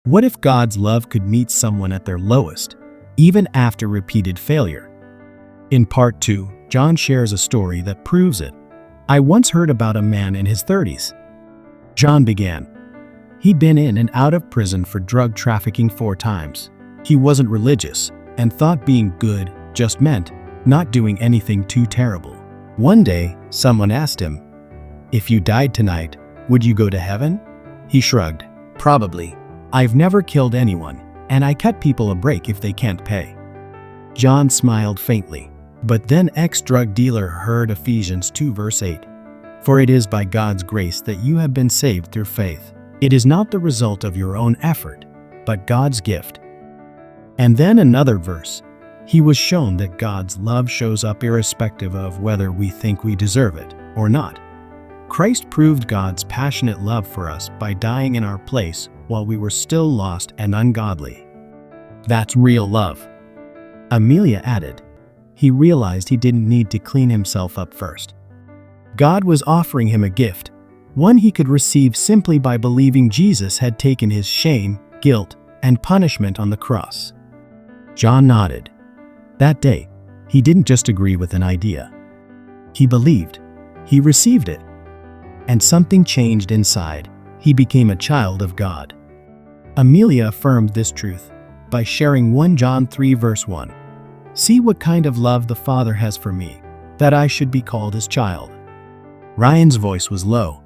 What if God's love could meet someone at their lowest, even after repeated failure? In part 2, John shares a story that proves it. I once heard about a man in his 30s. John began. He'd been in and out of prison for drug trafficking 4 times. He wasn't religious and thought being good just meant not doing anything too terrible. One day, someone asked him, "If you died tonight, would you go to heaven?" He shrugged. "Probably. I've never killed anyone, and I cut people a break if they can't pay." John smiled faintly. But then ex-drug dealer heard Ephesians 2 verse 8. "For it is by God's grace that you have been saved through faith. It is not the result of your own effort, but God's gift." And then another verse. He was shown that God's love shows up irrespective of whether we think we deserve it or not. Christ proved God's passionate love for us by dying in our place while we were still lost and ungodly. That's real love. Amelia added. He realized he didn't need to clean himself up first. God was offering him a gift, one he could receive simply by believing Jesus had taken his shame, guilt, and punishment on the cross. John nodded. That day, he didn't just agree with an idea. He believed. He received it. And something changed inside. He became a child of God. Amelia affirmed this truth by sharing 1 John 3 verse 1. "See what kind of love the Father has for me, that I should be called his child." Ryan's voice was low.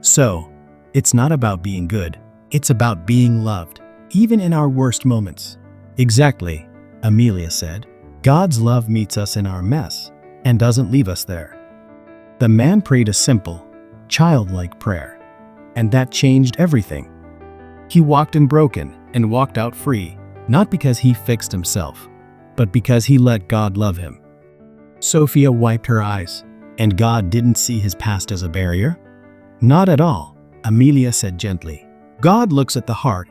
So, it's not about being good, it's about being loved, even in our worst moments. Exactly, Amelia said. God's love meets us in our mess and doesn't leave us there. The man prayed a simple, childlike prayer, and that changed everything. He walked in broken and walked out free, not because he fixed himself, but because he let God love him. Sophia wiped her eyes, and God didn't see his past as a barrier? Not at all, Amelia said gently. God looks at the heart.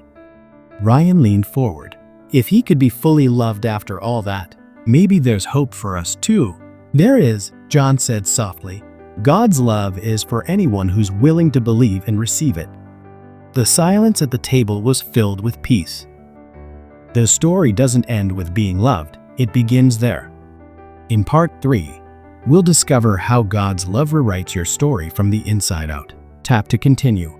Ryan leaned forward. If he could be fully loved after all that, maybe there's hope for us too. There is, John said softly. God's love is for anyone who's willing to believe and receive it. The silence at the table was filled with peace. The story doesn't end with being loved, it begins there. In part 3, we'll discover how God's love rewrites your story from the inside out. Tap to continue.